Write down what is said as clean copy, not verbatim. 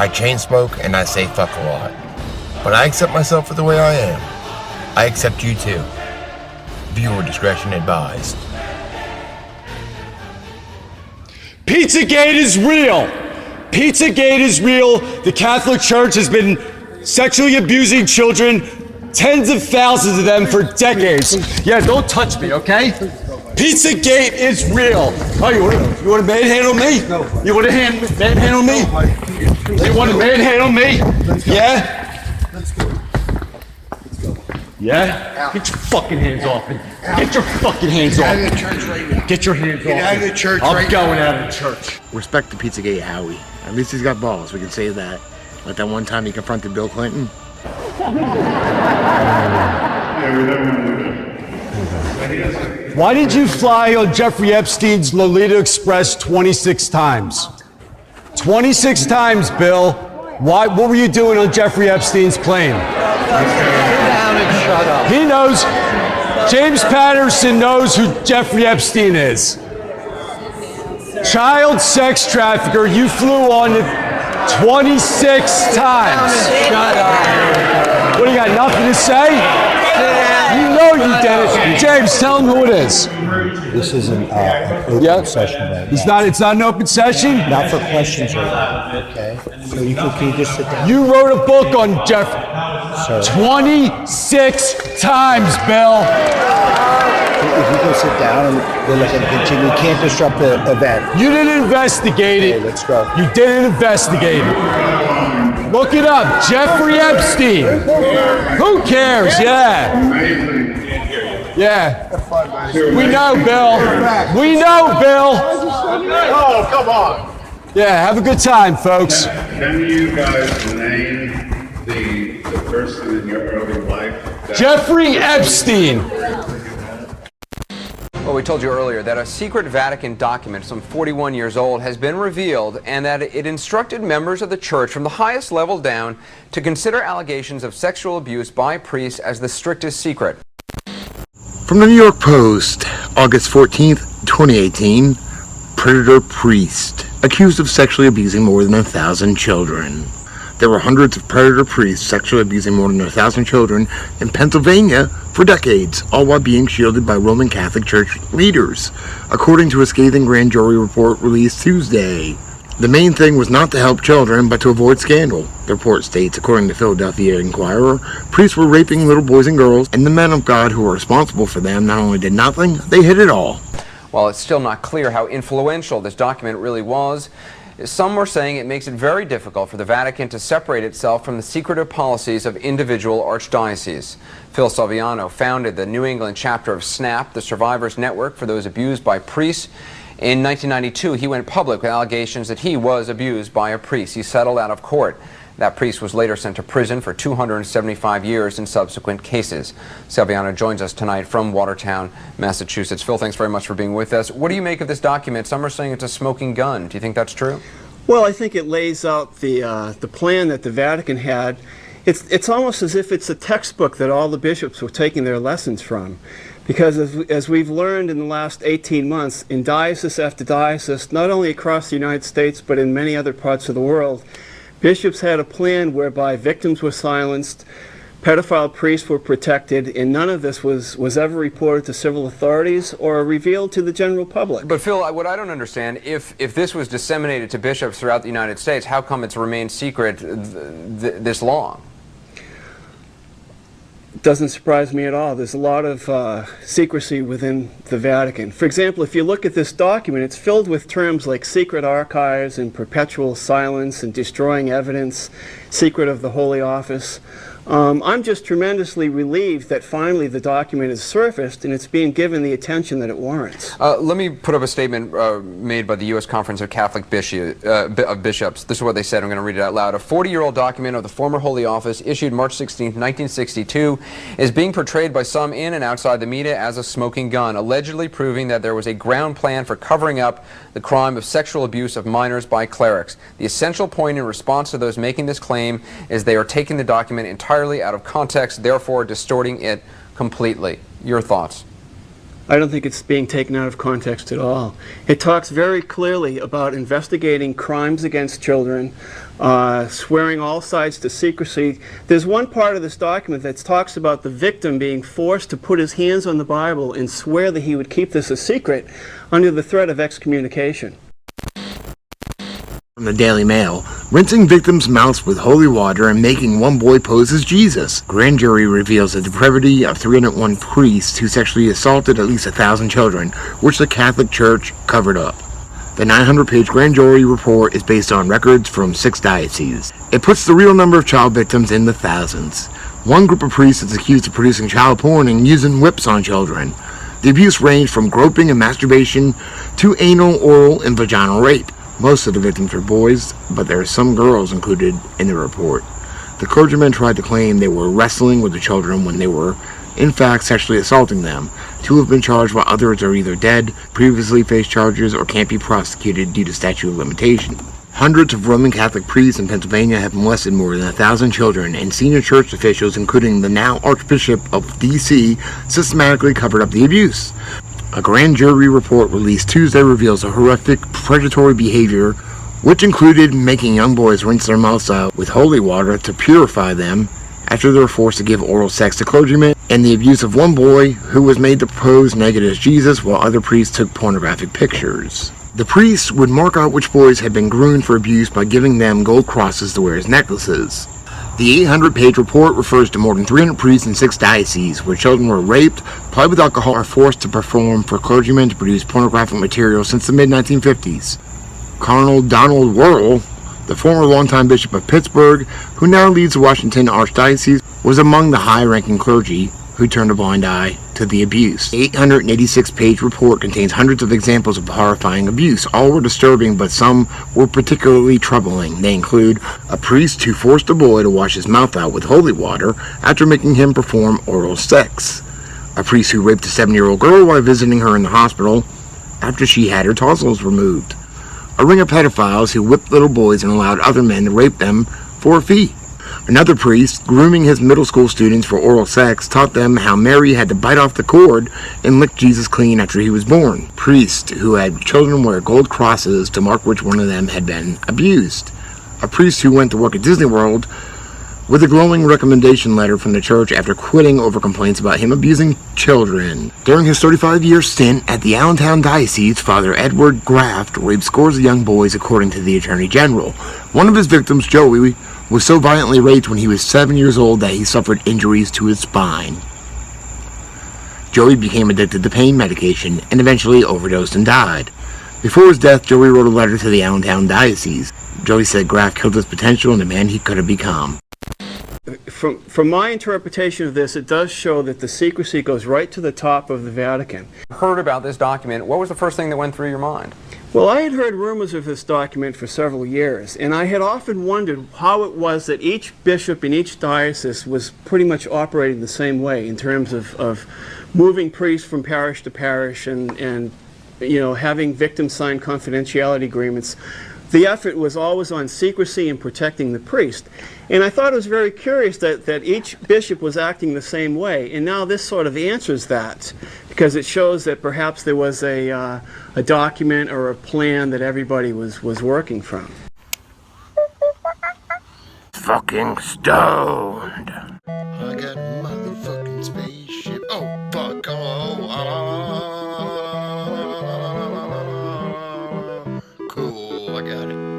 I chain smoke and I say fuck a lot. But I accept myself for the way I am. I accept you too. Viewer discretion advised. Pizzagate is real. Pizzagate is real. The Catholic Church has been sexually abusing children, tens of thousands of them for decades. Yeah, don't touch me, okay? Pizzagate is real. Oh, you want to manhandle me? You want to manhandle me? You want to manhandle me? Yeah? Yeah? Get your fucking hands off me. Get your fucking hands off me. Get out of the church right now. Get your hands off me. Get out of the church right now. I'm going out of the church. Respect the Pizzagate Howie. At least he's got balls, we can say that. Like that one time he confronted Bill Clinton. Why did you fly on Jeffrey Epstein's Lolita Express 26 times? 26 times, Bill. Why? What were you doing on Jeffrey Epstein's plane? Shut up. He knows. James Patterson knows who Jeffrey Epstein is. Child sex trafficker, you flew on it 26 times. Shut up. What, do you got nothing to say? You know you did it. James, tell him who it is. This is an open session right now. It's not an open session? Not for questions right now, okay? So can you just sit down? You wrote a book on Jeffrey. Sir. 26 times, Bill. If you go sit down and we're looking to continue, you can't disrupt the event. You didn't investigate it. Okay, let's go. You didn't investigate it. Look it up. Jeffrey Epstein. Who cares? Yeah. Yeah. We know, Bill. We know, Bill. Oh, come on. Yeah, have a good time, folks. Can you guys name the person in your early life? Jeffrey Epstein. Well, we told you earlier that a secret Vatican document, some 41 years old, has been revealed, and that it instructed members of the church from the highest level down to consider allegations of sexual abuse by priests as the strictest secret. From the New York Post, August 14th, 2018, predator priest accused of sexually abusing more than 1,000 children. There were hundreds of predator priests sexually abusing more than 1,000 children in Pennsylvania for decades, all while being shielded by Roman Catholic Church leaders, according to a scathing grand jury report released Tuesday. The main thing was not to help children, but to avoid scandal. The report states, according to Philadelphia Inquirer, priests were raping little boys and girls, and the men of God who were responsible for them not only did nothing, they hid it all. While it's still not clear how influential this document really was, some were saying it makes it very difficult for the Vatican to separate itself from the secretive policies of individual archdioceses. Phil Salviano founded the New England chapter of SNAP, the Survivors Network for those abused by priests. In 1992, he went public with allegations that he was abused by a priest. He settled out of court. That priest was later sent to prison for 275 years in subsequent cases. Salviano joins us tonight from Watertown, Massachusetts. Phil, thanks very much for being with us. What do you make of this document? Some are saying it's a smoking gun. Do you think that's true? Well, I think it lays out the plan that the Vatican had. It's almost as if it's a textbook that all the bishops were taking their lessons from. Because as we've learned in the last 18 months, in diocese after diocese, not only across the United States, but in many other parts of the world, bishops had a plan whereby victims were silenced, pedophile priests were protected, and none of this was ever reported to civil authorities or revealed to the general public. But Phil, what I don't understand, if this was disseminated to bishops throughout the United States, how come it's remained secret this long? Doesn't surprise me at all. There's a lot of secrecy within the Vatican. For example, if you look at this document, it's filled with terms like secret archives and perpetual silence and destroying evidence, secret of the Holy Office. I'm just tremendously relieved that finally the document is surfaced and it's being given the attention that it warrants. Let me put up a statement made by the U.S. Conference of Catholic Bishops. This is what they said. I'm going to read it out loud. A 40-year-old document of the former Holy Office issued March 16, 1962 is being portrayed by some in and outside the media as a smoking gun, allegedly proving that there was a ground plan for covering up the crime of sexual abuse of minors by clerics. The essential point in response to those making this claim is they are taking the document entirely out of context, therefore distorting it completely. Your thoughts? I don't think it's being taken out of context at all. It talks very clearly about investigating crimes against children, swearing all sides to secrecy. There's one part of this document that talks about the victim being forced to put his hands on the Bible and swear that he would keep this a secret under the threat of excommunication. From the Daily Mail, rinsing victims' mouths with holy water and making one boy pose as Jesus. Grand jury reveals the depravity of 301 priests who sexually assaulted at least 1,000 children, which the Catholic Church covered up. The 900-page grand jury report is based on records from 6 dioceses. It puts the real number of child victims in the thousands. One group of priests is accused of producing child porn and using whips on children. The abuse ranged from groping and masturbation to anal, oral, and vaginal rape. Most of the victims were boys, but there are some girls included in the report. The clergymen tried to claim they were wrestling with the children when they were, in fact, sexually assaulting them. 2 have been charged while others are either dead, previously faced charges, or can't be prosecuted due to statute of limitation. Hundreds of Roman Catholic priests in Pennsylvania have molested more than 1,000 children, and senior church officials, including the now Archbishop of D.C., systematically covered up the abuse. A grand jury report released Tuesday reveals a horrific predatory behavior, which included making young boys rinse their mouths out with holy water to purify them after they were forced to give oral sex to clergymen, and the abuse of one boy who was made to pose naked as Jesus while other priests took pornographic pictures. The priests would mark out which boys had been groomed for abuse by giving them gold crosses to wear as necklaces. The 800-page report refers to more than 300 priests in 6 dioceses where children were raped, plied with alcohol, or forced to perform for clergymen to produce pornographic material since the mid-1950s. Cardinal Donald Wuerl, the former longtime bishop of Pittsburgh, who now leads the Washington Archdiocese, was among the high-ranking clergy who turned a blind eye to the abuse. The 886-page report contains hundreds of examples of horrifying abuse. All were disturbing, but some were particularly troubling. They include a priest who forced a boy to wash his mouth out with holy water after making him perform oral sex, a priest who raped a 7-year-old girl while visiting her in the hospital after she had her tonsils removed, a ring of pedophiles who whipped little boys and allowed other men to rape them for a fee. Another priest, grooming his middle school students for oral sex, taught them how Mary had to bite off the cord and lick Jesus clean after he was born. Priest who had children wear gold crosses to mark which one of them had been abused. A priest who went to work at Disney World with a glowing recommendation letter from the church after quitting over complaints about him abusing children. During his 35-year stint at the Allentown Diocese, Father Edward Graft raped scores of young boys, according to the Attorney General. One of his victims, Joey, was so violently raped when he was 7 years old that he suffered injuries to his spine. Joey became addicted to pain medication and eventually overdosed and died. Before his death, Joey wrote a letter to the Allentown Diocese. Joey said Graff killed his potential and the man he could have become. From my interpretation of this, it does show that the secrecy goes right to the top of the Vatican. Heard about this document. What was the first thing that went through your mind? Well, I had heard rumors of this document for several years, and I had often wondered how it was that each bishop in each diocese was pretty much operating the same way in terms of moving priests from parish to parish and you know, having victims sign confidentiality agreements. The effort was always on secrecy and protecting the priest. And I thought it was very curious that each bishop was acting the same way. And now this sort of answers that, because it shows that perhaps there was a document or a plan that everybody was working from. Fucking stoned. I got a motherfucking spaceship. Oh, fuck. Cool, I got it.